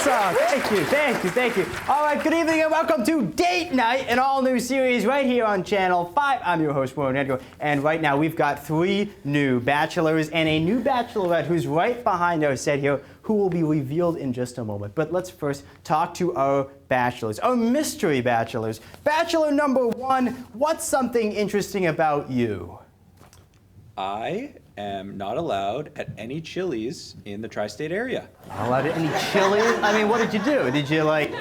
awesome. Thank you. All right, good evening and welcome to Date Night, an all-new series right here on Channel 5. I'm your host, Warren Edgar, and right now we've got 3 new bachelors and a new bachelorette who's right behind our set here, who will be revealed in just a moment. But let's first talk to our bachelors, our mystery bachelors. Bachelor number 1, what's something interesting about you? I am not allowed at any Chili's in the tri-state area. Not allowed at any Chili's? I mean, what did you do? Did you, like,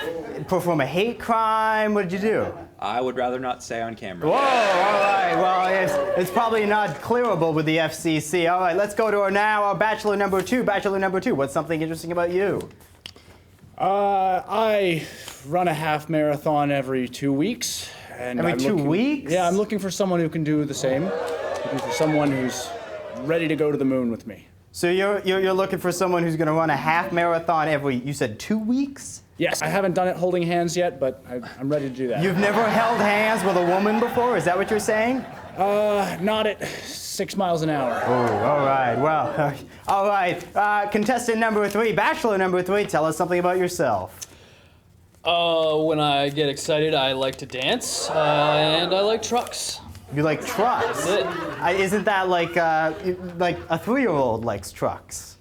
perform a hate crime? What did you do? I would rather not say on camera. Whoa, all right. Well, it's probably not clearable with the FCC. All right, let's go to our bachelor number 2. Bachelor number 2, what's something interesting about you? I run a half marathon every 2 weeks. And Every 2 weeks? Yeah, I'm looking for someone who can do the same. Looking for someone who's ready to go to the moon with me. So you're looking for someone who's going to run a half marathon every, you said 2 weeks? Yes, I haven't done it holding hands yet, but I'm ready to do that. You've never held hands with a woman before? Is that what you're saying? Not at 6 miles an hour. Oh, all right. Well, all right. Contestant number 3, bachelor number 3, tell us something about yourself. When I get excited, I like to dance, and I like trucks. You like trucks? That's it. Isn't that like a 3-year-old likes trucks?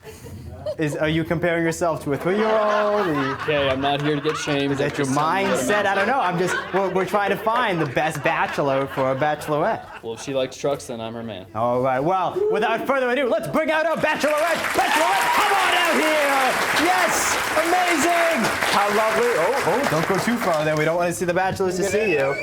Are you comparing yourself to a 3-year-old? Okay, I'm not here to get shamed. Is that your mindset? I don't know. We're trying to find the best bachelor for a bachelorette. Well, if she likes trucks, then I'm her man. All right. Well, without further ado, let's bring out our bachelorette. Bachelorette, come on out here! Yes, amazing! How lovely! Oh, don't go too far there. We don't want to see the bachelors to see you.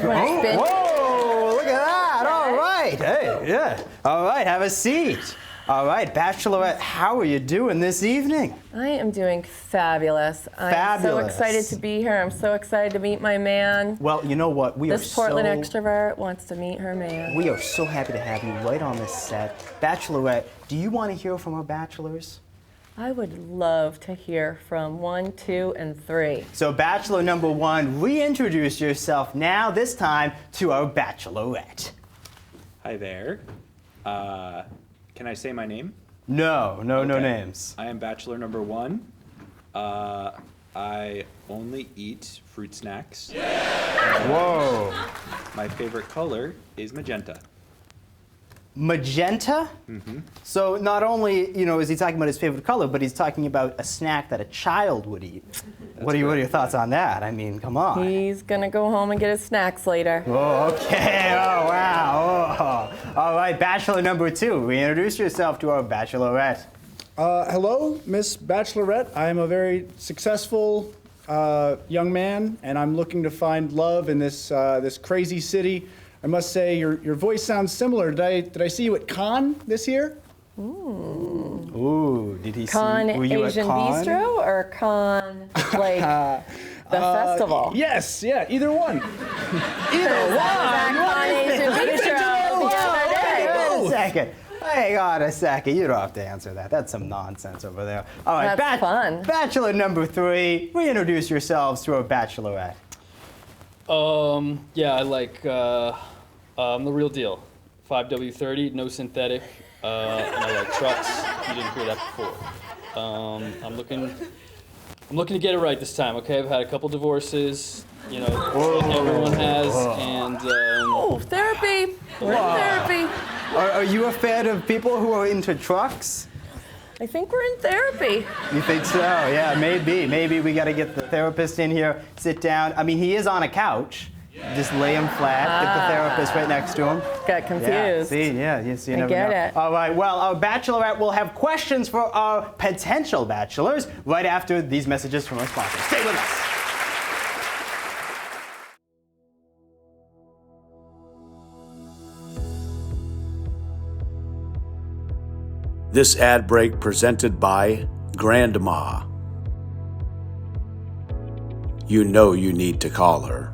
Oh, whoa! Look at that! All right. Hey, yeah. All right. Have a seat. All right, Bachelorette, how are you doing this evening? I am doing fabulous. I'm so excited to be here. I'm so excited to meet my man. Well, you know what? This Portland extrovert wants to meet her man. We are so happy to have you right on this set. Bachelorette, do you want to hear from our bachelors? I would love to hear from 1, 2, and 3. So Bachelor number 1, reintroduce yourself now, this time to our Bachelorette. Hi there. Can I say my name? No Okay. names. I am bachelor number 1. I only eat fruit snacks. Whoa. My favorite color is magenta. Magenta? Mm-hmm. So not only, is he talking about his favorite color, but he's talking about a snack that a child would eat. What are your thoughts on that? I mean, come on. He's gonna go home and get his snacks later. Oh, okay. Oh, wow. Oh. All right, Bachelor number 2, reintroduce yourself to our Bachelorette. Hello, Miss Bachelorette. I'm a very successful young man, and I'm looking to find love in this crazy city. I must say, your voice sounds similar. Did I see you at Cannes this year? Ooh, did he Con see? Were you Asian at Con? Bistro or Con like the festival? Yes, yeah, either one. Either Con Asian Bistro the other day. Hang on a second. You don't have to answer that. That's some nonsense over there. All right, That's fun. Bachelor number 3, reintroduce yourselves to our Bachelorette. Yeah, I like the real deal. 5W30, no synthetic, and I like trucks. You didn't hear that before. I'm looking to get it right this time. Okay, I've had a couple divorces. Everyone has, and Therapy. We're in therapy. Are you a fan of people who are into trucks? I think we're in therapy. You think so? Yeah, maybe. Maybe we got to get the therapist in here, sit down. I mean, he is on a couch. Just lay him flat, get the therapist right next to him. Got confused. Yeah, see, you never get know. it. All right, well, our Bachelorette will have questions for our potential bachelors right after these messages from our sponsors. Stay with us. This ad break presented by Grandma. You know you need to call her.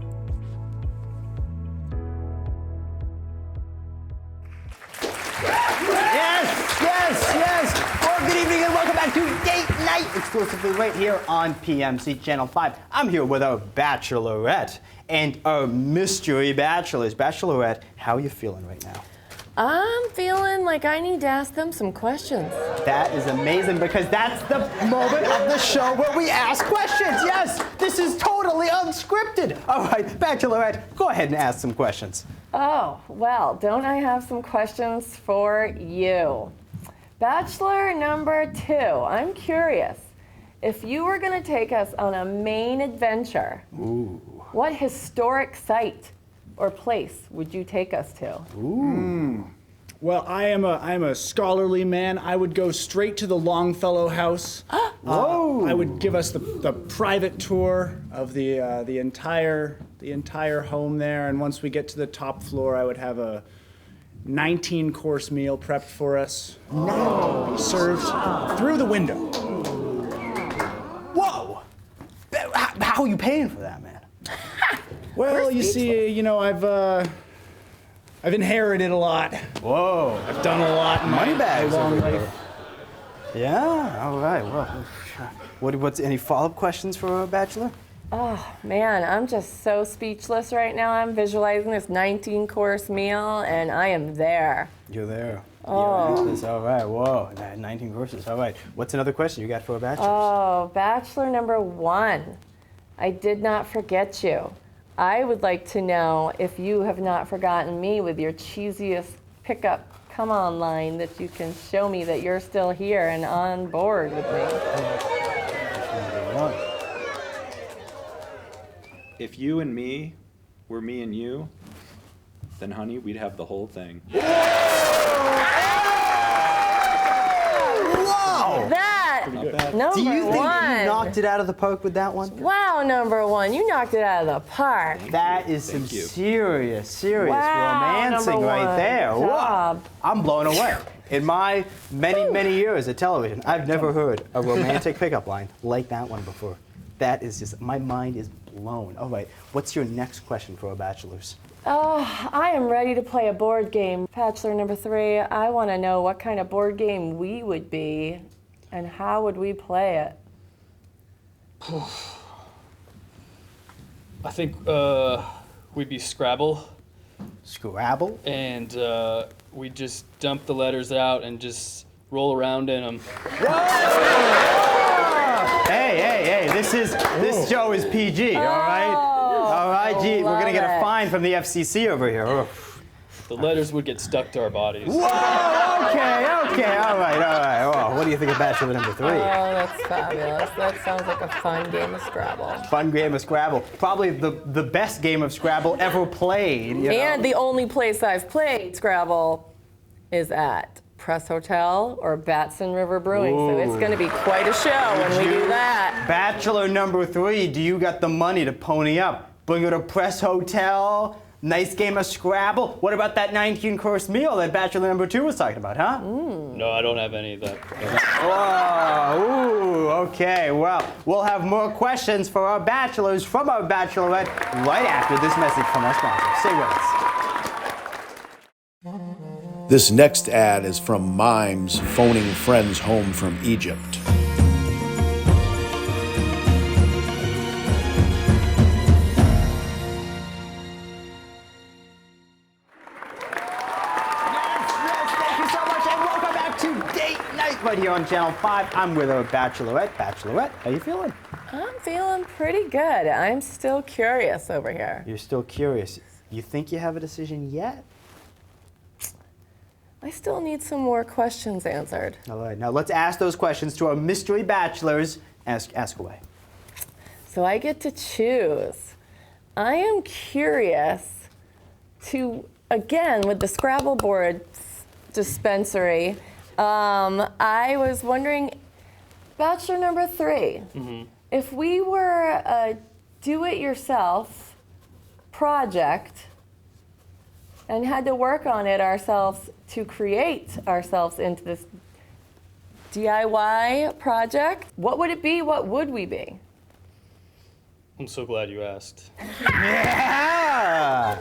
Yes. Well, good evening and welcome back to Date Night, exclusively right here on PMC Channel 5. I'm here with our Bachelorette and our mystery bachelors. Bachelorette, how are you feeling right now? I'm feeling like I need to ask them some questions. That is amazing because that's the moment of the show where we ask questions. Yes, this is totally unscripted. All right, Bachelorette, go ahead and ask some questions. Oh, well, don't I have some questions for you? Bachelor number 2, I'm curious. If you were going to take us on a Maine adventure, what historic site or place would you take us to? Well, I am a scholarly man. I would go straight to the Longfellow House. Whoa! I would give us the private tour of the entire home there, and once we get to the top floor, I would have a 19-course meal prepped for us. No. Served through the window. Whoa! How are you paying for that, man? Well, you see, I've inherited a lot. Whoa! I've done a lot in my Moneybags long over life. here. Yeah. All right. Well, what's any follow-up questions for our Bachelor? Oh, man, I'm just so speechless right now. I'm visualizing this 19-course meal, and I am there. You're there. Oh. All right. Whoa. 19 courses. All right. What's another question you got for our Bachelor? Oh, Bachelor number 1. I did not forget you. I would like to know if you have not forgotten me with your cheesiest pickup come on line that you can show me that you're still here and on board with me. If you and me were me and you, then honey, we'd have the whole thing. Whoa! Not bad. Number Do you think one. you knocked it out of the park with that one? Wow, number 1, you knocked it out of the park. That is some Thank you. serious Wow, romancing number right one. there. Good job. Whoa. I'm blown away. In my many years of television, I've never heard a romantic pickup line like that one before. That is just, my mind is blown. All right, what's your next question for our Bachelors? Oh, I am ready to play a board game. Bachelor number 3, I want to know what kind of board game we would be and how would we play it? I think we'd be Scrabble, Scrabble? and we'd just dump the letters out and just roll around in them. Hey, this show is PG, all right? All right, gee, we're gonna get a love it. fine from the FCC over here. Oh. The letters would get stuck to our bodies. Whoa, okay, all right. Oh, what do you think of Bachelor number 3? Oh, that's fabulous. That sounds like a fun game of Scrabble. Fun game of Scrabble. Probably the best game of Scrabble ever played. You know? And the only place I've played Scrabble is at Press Hotel or Batson River Brewing. So it's going to be quite a show when we do that. Bachelor number 3, do you got the money to pony up? Bring her to Press Hotel? Nice game of Scrabble? What about that 19-course meal that Bachelor number 2 was talking about, huh? No, I don't have any of that. Whoa, ooh, okay. Well, we'll have more questions for our Bachelors from our Bachelorette right after this message from our sponsor. Stay with us. This next ad is from Mimes phoning friends home from Egypt. Thank you so much, and welcome back to Date Night right here on Channel 5. I'm with our Bachelorette. Bachelorette, how you feeling? I'm feeling pretty good. I'm still curious over here. You're still curious. You think you have a decision yet? I still need some more questions answered. All right, now let's ask those questions to our mystery bachelors. Ask away. So I get to choose. I am curious to, again, with the Scrabble board dispensary, I was wondering, Bachelor number 3, if we were a do-it-yourself project and had to work on it ourselves to create ourselves into this DIY project, what would it be? What would we be? I'm so glad you asked. Yeah!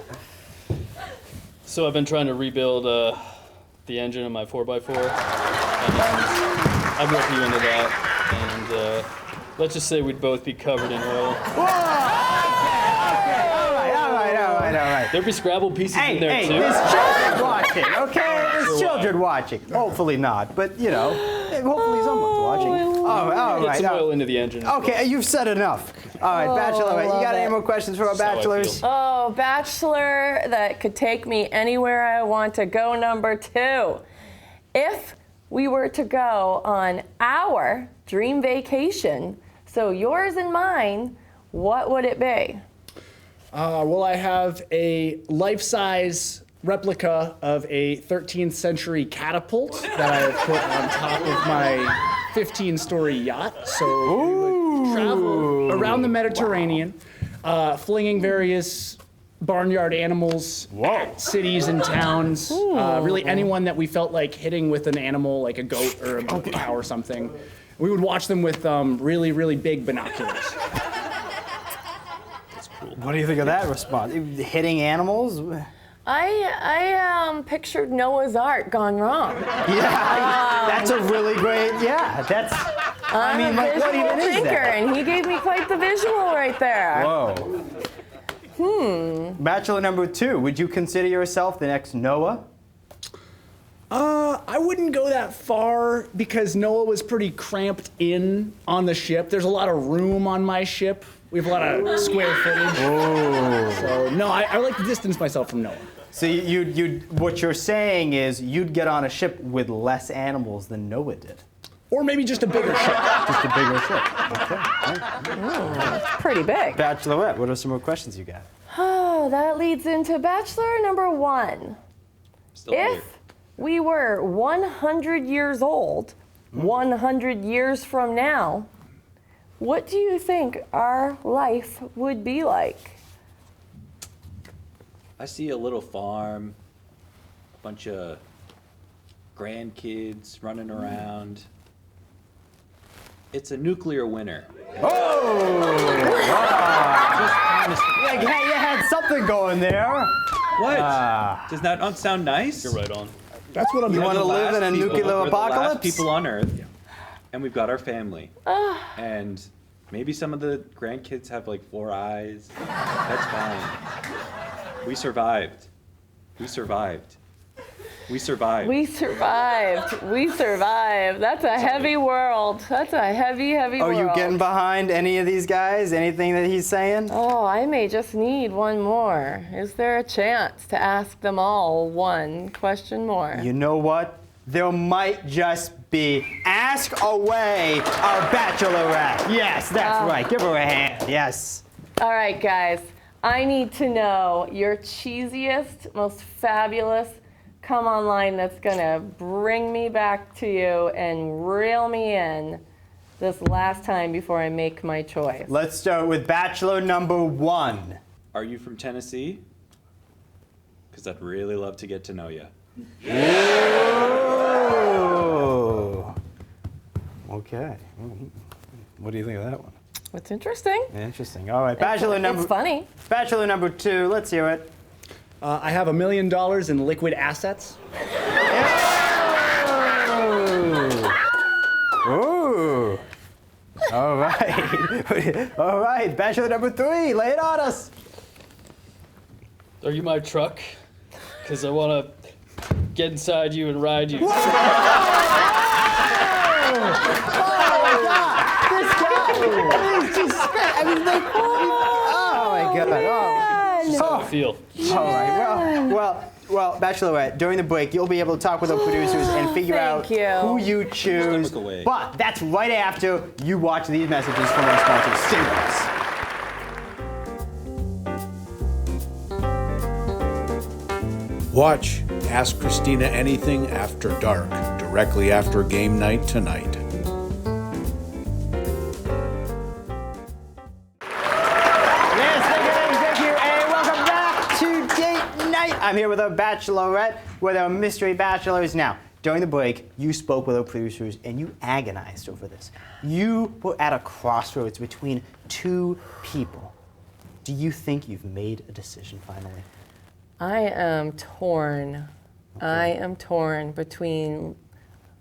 So I've been trying to rebuild the engine of my 4x4, and I'd work you into that, and let's just say we'd both be covered in oil. Whoa! Okay. All right. There'd be Scrabble pieces Hey, in there hey, too. there's children watching, okay? There's children watching. Hopefully not, but you know, hopefully someone's watching. Oh, all Get right. some now- oil into the engine. as Okay, you've said enough. All right, Bachelorette, you love got any it. more questions for our That's how I bachelors? feel. Oh, bachelor that could take me anywhere I want to go, number 2. If we were to go on our dream vacation, so yours and mine, what would it be? Well, I have a life-size replica of a 13th century catapult that I have put on top of my 15-story yacht. So we would travel around the Mediterranean, flinging various barnyard animals at cities and towns. Really anyone that we felt like hitting with an animal, like a goat or a cow or something. We would watch them with really, really big binoculars. What do you think of that response? Hitting animals? I pictured Noah's Ark gone wrong. Yeah, that's a really great, yeah, that's, I mean, I'm like, a what visual even is thinker, that? and he gave me quite the visual right there. Whoa. Bachelor number 2, would you consider yourself the next Noah? I wouldn't go that far because Noah was pretty cramped in on the ship. There's a lot of room on my ship. We have a lot of square footage. So no, I like to distance myself from Noah. So what you're saying is you'd get on a ship with less animals than Noah did. Or maybe just a bigger ship. Just a bigger ship. Okay. Pretty big. Bachelorette, what are some more questions you got? Oh, that leads into bachelor number 1. Still here. If we were 100 years old, 100 years from now, what do you think our life would be like? I see a little farm, a bunch of grandkids running around. It's a nuclear winter. Yeah, you had something going there. What? Ah. Does that not sound nice? You're right on. That's what I'm You doing. wanna live in a nuclear We're the apocalypse? last people on Earth, and we've got our family. And maybe some of the grandkids have like 4 eyes. That's fine. We survived. We survived. We survived. We survived. We survived. That's a heavy world. That's a heavy, heavy Are world. you getting behind any of these guys? Anything that he's saying? Oh, I may just need one more. Is there a chance to ask them all one question more? You know what? There might just be. Ask away our bachelorette. Yes, that's right. Give her a hand. Yes. All right, guys. I need to know your cheesiest, most fabulous come online that's gonna bring me back to you and reel me in this last time before I make my choice. Let's start with bachelor number 1. Are you from Tennessee? Because I'd really love to get to know you. Ooh. Okay. What do you think of that one? What's interesting? Interesting. All right, bachelor number. It's funny. Bachelor number 2. Let's hear it. I have $1 million in liquid assets. Ooh. All right. All right. Bachelor number 3. Lay it on us. Are you my truck? Because I want to get inside you and ride you. This guy. He's just. I mean, like. Oh my God. That's how I feel. All right. Well, Bachelorette, during the break, you'll be able to talk with our producers and figure out Thank you. who you choose. Stomach away. But that's right after you watch these messages from our sponsors. Stay with us. Watch Ask Christina Anything After Dark, directly after game night tonight. Yes, thank you, and welcome back to Date Night. I'm here with our Bachelorette, with our mystery bachelors. Now, during the break, you spoke with our producers and you agonized over this. You were at a crossroads between 2 people. Do you think you've made a decision finally? I am torn. I am torn between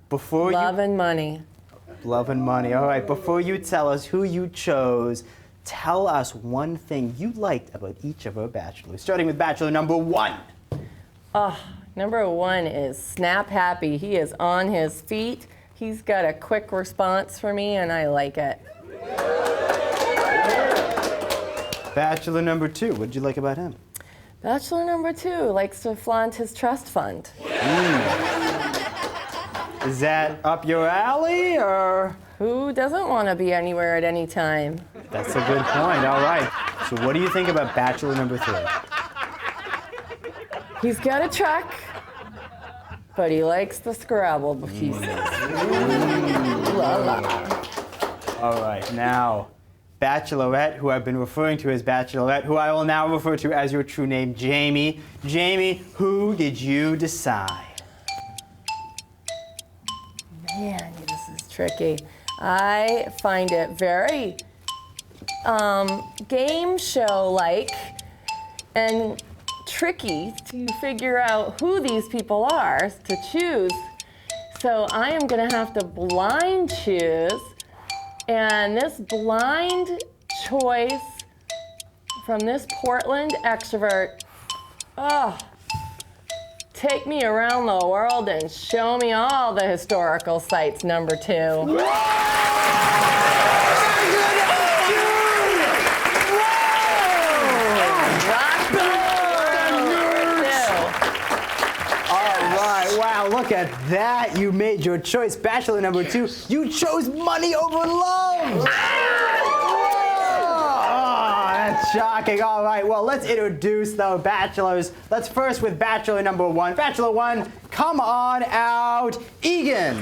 Before love and money. Love and money. All right, before you tell us who you chose, tell us one thing you liked about each of our bachelors. Starting with bachelor number 1. Number 1 is Snap Happy. He is on his feet. He's got a quick response for me, and I like it. Bachelor number 2, what did you like about him? Bachelor number 2 likes to flaunt his trust fund. Is that up your alley, or? Who doesn't want to be anywhere at any time? That's a good point, all right. So what do you think about bachelor number 3? He's got a truck, but he likes the Scrabble pieces. La la. All right, now, Bachelorette, who I've been referring to as Bachelorette, who I will now refer to as your true name, Jamie. Jamie, who did you decide? Man, this is tricky. I find it very game show-like and tricky to figure out who these people are to choose. So I am gonna have to blind choose. And this blind choice from this Portland extrovert, take me around the world and show me all the historical sites, number 2. Wow, look at that. You made your choice. Bachelor number 2, you chose money over love. Oh, that's shocking. All right, well, let's introduce the bachelors. Let's first with bachelor number 1. Bachelor 1, come on out, Egan.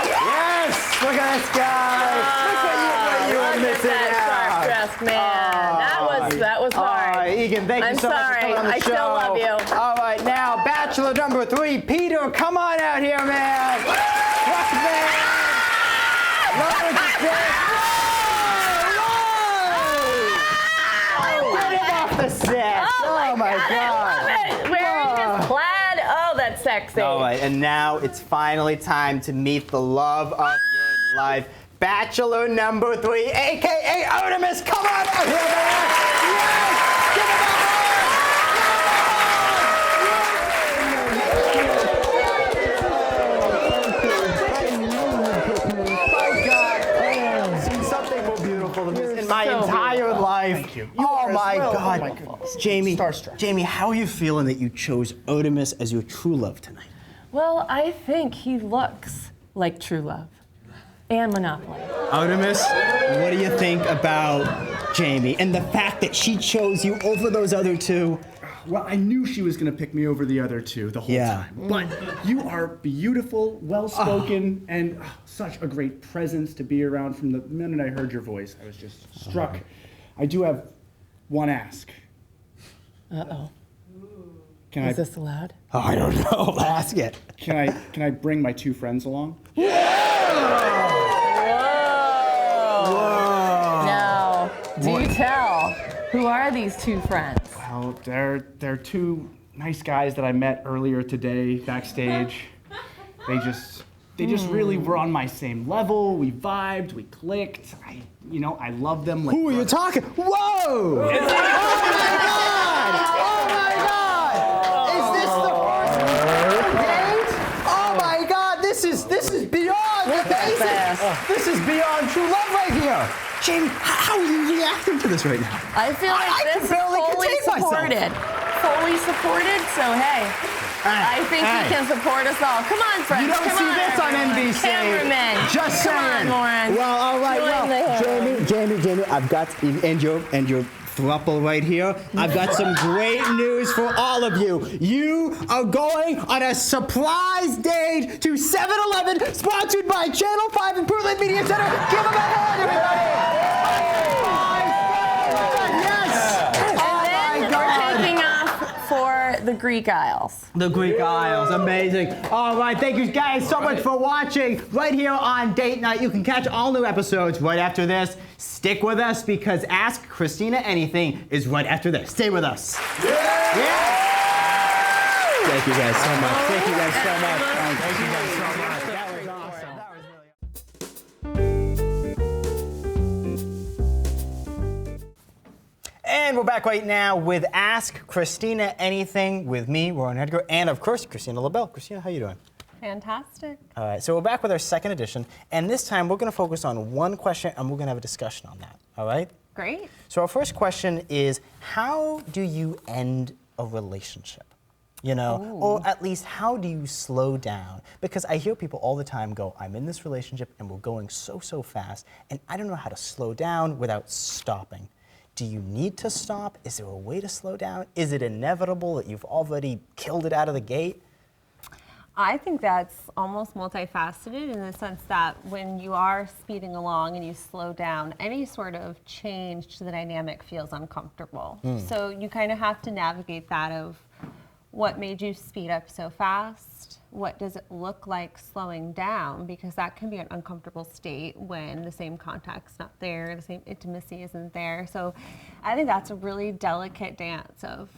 Yes, look at this guy. Look what you were missing out. Sharp-dressed man. That was hard. Egan, thank you so much for coming on the show. I still love you. All right, now, bachelor number 3, Peter, come on out here, man. Rock man. Love what you said. Whoa! Get him off the set. Oh my God. I love it. Wearing his plaid. Oh, that's sexy. All right, and now it's finally time to meet the love of your life. Bachelor number 3, a.k.a. Artemis, come on out here, man. Yes! Give him a my entire life. Thank you. Oh my well. God. Oh my goodness. Jamie, Starstruck. Jamie, how are you feeling that you chose Artemis as your true love tonight? Well, I think he looks like true love and Monopoly. Artemis, what do you think about Jamie and the fact that she chose you over those other 2? Well, I knew she was going to pick me over the other 2 the whole time. But you are beautiful, well-spoken, and such a great presence to be around. From the minute I heard your voice, I was just struck. I do have one ask. Uh-oh. Can Is this allowed? Oh, I don't know. Ask it. I I bring my 2 friends along? Now, do you tell? Who are these 2 friends? Well, they're 2 nice guys that I met earlier today backstage. They just really were on my same level. We vibed, we clicked. I love them. Like, Who are you talking? Whoa! Oh my God! Oh my God! Is this the first date? Oh my God! This is beyond the basics. This is beyond true love right here. Jamie, how are you reacting to this right now? I feel like I this is can barely fully contain myself. supported. Fully supported, so hey. I think he can support us all. Come on, friends. You don't Come see on, this on everyone. NBC. Cameramen. Just Come saying. on, Lauren. Well, all right. Join the Jamie, I've got and your throuple right here. I've got some great news for all of you. You are going on a surprise date to 7-Eleven, sponsored by Channel 5 and Portland Media Center. Give them a hand, everybody. The Greek Isles. The Greek Isles, amazing. All right, thank you guys so much for watching right here on Date Night. You can catch all new episodes right after this. Stick with us because Ask Christina Anything is right after this. Stay with us. Yeah! Thank you guys so much. Thank you guys so much. Thank you guys so much. That was awesome. That was really And we're back right now with Ask Christina Anything with me, Warren Edgar, and of course, Christina LaBelle. Christina, how you doing? Fantastic. All right, so we're back with our second edition, and this time we're going to focus on one question, and we're going to have a discussion on that, all right? Great. So our first question is, how do you end a relationship? You know, or at least how do you slow down? Because I hear people all the time go, I'm in this relationship and we're going so fast, and I don't know how to slow down without stopping. Do you need to stop? Is there a way to slow down? Is it inevitable that you've already killed it out of the gate? I think that's almost multifaceted in the sense that when you are speeding along and you slow down, any sort of change to the dynamic feels uncomfortable. So you kind of have to navigate that of what made you speed up so fast? What does it look like slowing down? Because that can be an uncomfortable state when the same contact's not there, the same intimacy isn't there. So I think that's a really delicate dance of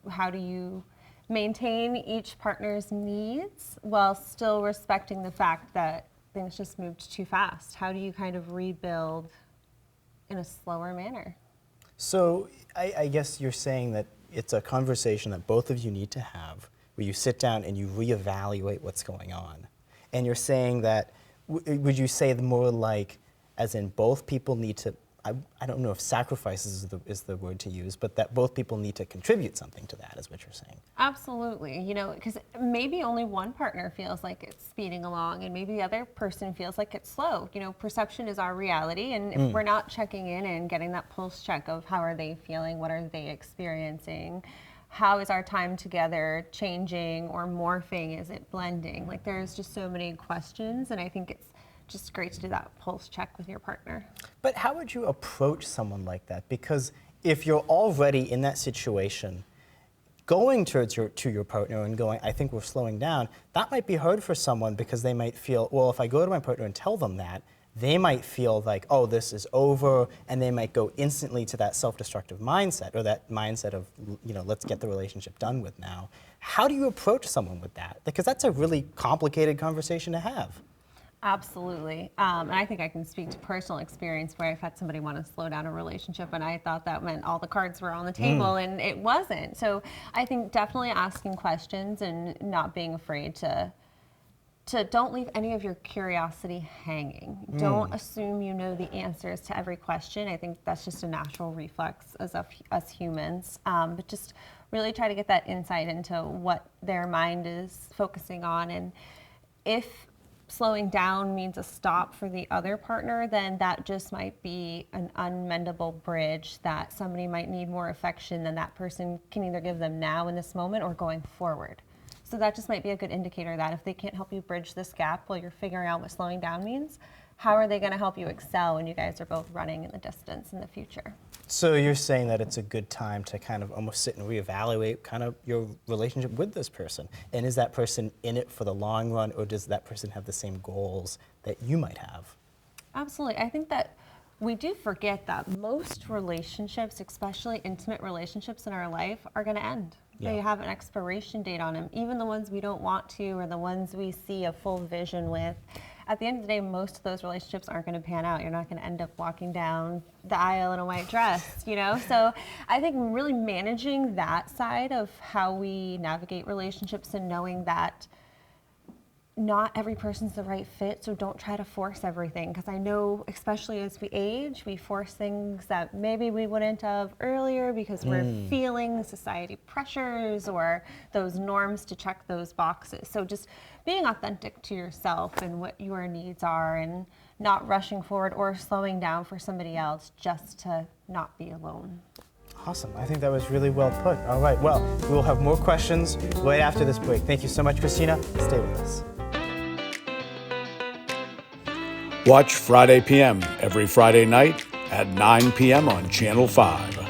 how do you maintain each partner's needs while still respecting the fact that things just moved too fast. How do you kind of rebuild in a slower manner? So I guess you're saying that it's a conversation that both of you need to have where you sit down and you reevaluate what's going on. And you're saying that, would you say more like, as in both people need to, I don't know if sacrifices is the word to use, but that both people need to contribute something to that is what you're saying. Absolutely, you know, because maybe only one partner feels like it's speeding along and maybe the other person feels like it's slow. You know, perception is our reality, and if we're not checking in and getting that pulse check of how are they feeling, what are they experiencing, how is our time together changing or morphing, is it blending? Like there's just so many questions, and I think it's just great to do that pulse check with your partner. But how would you approach someone like that? Because if you're already in that situation, going towards your partner and going, I think we're slowing down, that might be hard for someone because they might feel, well, if I go to my partner and tell them that, they might feel like, oh, this is over, and they might go instantly to that self-destructive mindset, or that mindset of, you know, let's get the relationship done with now. How do you approach someone with that? Because that's a really complicated conversation to have. Absolutely. And I think I can speak to personal experience where I've had somebody want to slow down a relationship and I thought that meant all the cards were on the table and it wasn't. So I think definitely asking questions and not being afraid to don't leave any of your curiosity hanging. Don't assume you know the answers to every question. I think that's just a natural reflex as us humans. But just really try to get that insight into what their mind is focusing on. And if slowing down means a stop for the other partner, then that just might be an unmendable bridge that somebody might need more affection than that person can either give them now in this moment or going forward. So that just might be a good indicator that if they can't help you bridge this gap while you're figuring out what slowing down means, how are they going to help you excel when you guys are both running in the distance in the future? So you're saying that it's a good time to kind of almost sit and reevaluate kind of your relationship with this person. And is that person in it for the long run, or does that person have the same goals that you might have? Absolutely. I think that we do forget that most relationships, especially intimate relationships in our life, are going to end. Yeah. They have an expiration date on them. Even the ones we don't want to or the ones we see a full vision with. At the end of the day, most of those relationships aren't going to pan out. You're not going to end up walking down the aisle in a white dress, you know? So I think really managing that side of how we navigate relationships and knowing that not every person's the right fit, so don't try to force everything. Because I know, especially as we age, we force things that maybe we wouldn't have earlier because we're feeling society pressures or those norms to check those boxes. So just being authentic to yourself and what your needs are and not rushing forward or slowing down for somebody else just to not be alone. Awesome. I think that was really well put. All right. Well, we will have more questions right after this break. Thank you so much, Christina. Stay with us. Watch Friday PM every Friday night at 9 p.m. on Channel 5.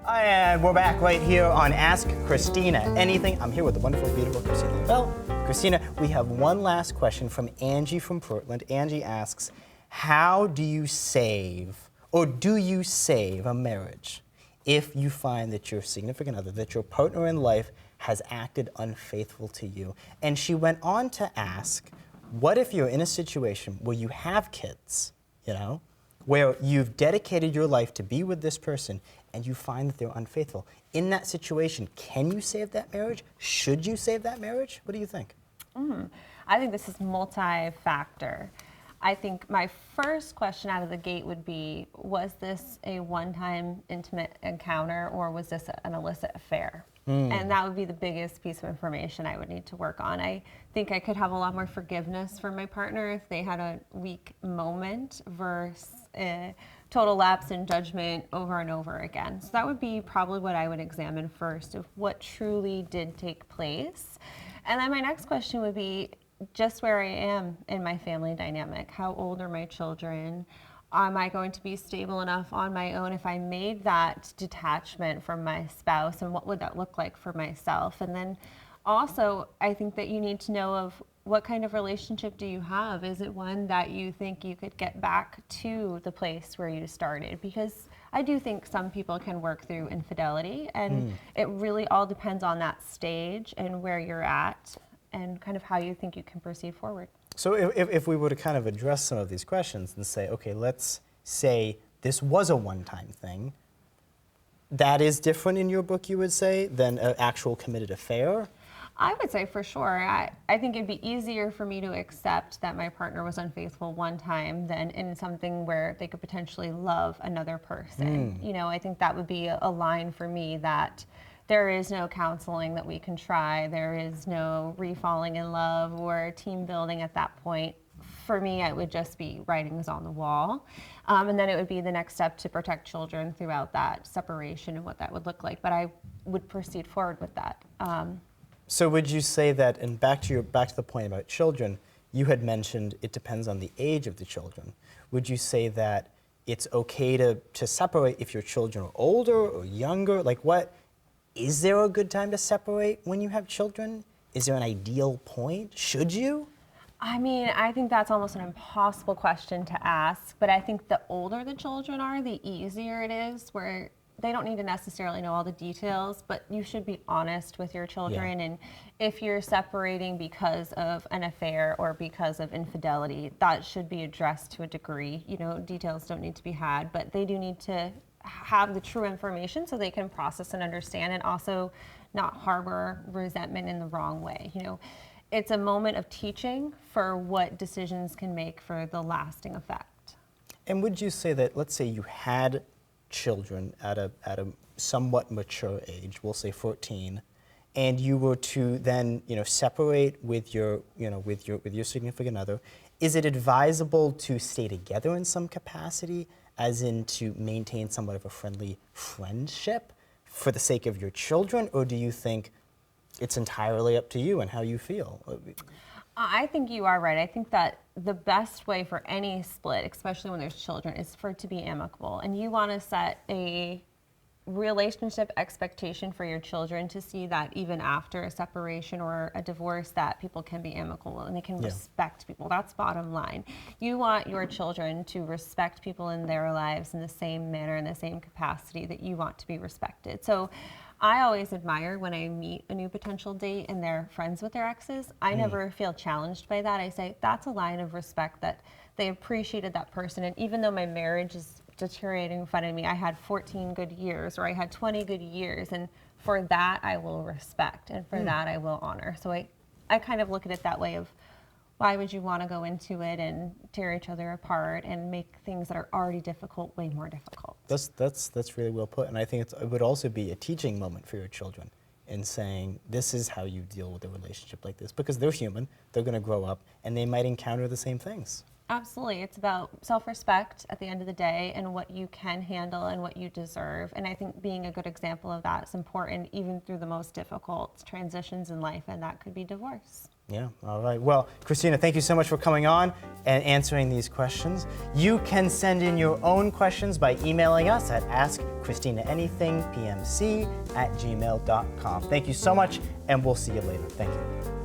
And we're back right here on Ask Christina Anything. I'm here with the wonderful, beautiful Christina LaBelle. Christina, we have one last question from Angie from Portland. Angie asks, how do you save, or do you save a marriage if you find that your significant other, that your partner in life has acted unfaithful to you? And she went on to ask, what if you're in a situation where you have kids, you know, where you've dedicated your life to be with this person and you find that they're unfaithful. In that situation, can you save that marriage? Should you save that marriage? What do you think? I think this is multi-factor. I think my first question out of the gate would be, was this a one-time intimate encounter or was this an illicit affair? And that would be the biggest piece of information I would need to work on. I think I could have a lot more forgiveness for my partner if they had a weak moment versus a total lapse in judgment over and over again. So that would be probably what I would examine first, of what truly did take place. And then my next question would be just where I am in my family dynamic. How old are my children? Am I going to be stable enough on my own if I made that detachment from my spouse, and what would that look like for myself? And then also, I think that you need to know of what kind of relationship do you have? Is it one that you think you could get back to the place where you started? Because I do think some people can work through infidelity, and it really all depends on that stage and where you're at and kind of how you think you can proceed forward. So if we were to kind of address some of these questions and say, okay, let's say this was a one-time thing, that is different in your book, you would say, than an actual committed affair? I would say for sure. I think it'd be easier for me to accept that my partner was unfaithful one time than in something where they could potentially love another person. You know, I think that would be a line for me that there is no counseling that we can try. There is no re-falling in love or team building at that point. For me, it would just be writings on the wall. And then it would be the next step to protect children throughout that separation and what that would look like. But I would proceed forward with that. So would you say that, and back to the point about children, you had mentioned it depends on the age of the children. Would you say that it's okay to separate if your children are older or younger? Like is there a good time to separate when you have children? Is there an ideal point? Should you? I mean, I think that's almost an impossible question to ask, but I think the older the children are, the easier it is, where they don't need to necessarily know all the details, but you should be honest with your children. Yeah. And if you're separating because of an affair or because of infidelity, that should be addressed to a degree. You know, details don't need to be had, but they do need to have the true information so they can process and understand, and also not harbor resentment in the wrong way. You know, it's a moment of teaching for what decisions can make for the lasting effect. And would you say that, let's say you had children at a somewhat mature age, we'll say 14, and you were to then, separate with your significant other, is it advisable to stay together in some capacity, as in to maintain somewhat of a friendly friendship for the sake of your children, or do you think it's entirely up to you and how you feel? I think you are right. I think that the best way for any split, especially when there's children, is for it to be amicable. And you want to set a relationship expectation for your children to see that even after a separation or a divorce, that people can be amicable and they can respect people. That's bottom line. You want your children to respect people in their lives in the same manner, in the same capacity that you want to be respected. So I always admire when I meet a new potential date and they're friends with their exes. I never feel challenged by that. I say that's a line of respect, that they appreciated that person. And even though my marriage is deteriorating in front of me, I had 14 good years, or I had 20 good years, and for that I will respect, and for that I will honor. So I kind of look at it that way of, why would you want to go into it and tear each other apart and make things that are already difficult way more difficult? That's really well put, and I think it would also be a teaching moment for your children in saying, this is how you deal with a relationship like this, because they're human, they're going to grow up, and they might encounter the same things. Absolutely. It's about self-respect at the end of the day, and what you can handle and what you deserve. And I think being a good example of that is important even through the most difficult transitions in life, and that could be divorce. Yeah, all right. Well, Christina, thank you so much for coming on and answering these questions. You can send in your own questions by emailing us at askchristinaanythingpmc@gmail.com. Thank you so much, and we'll see you later. Thank you.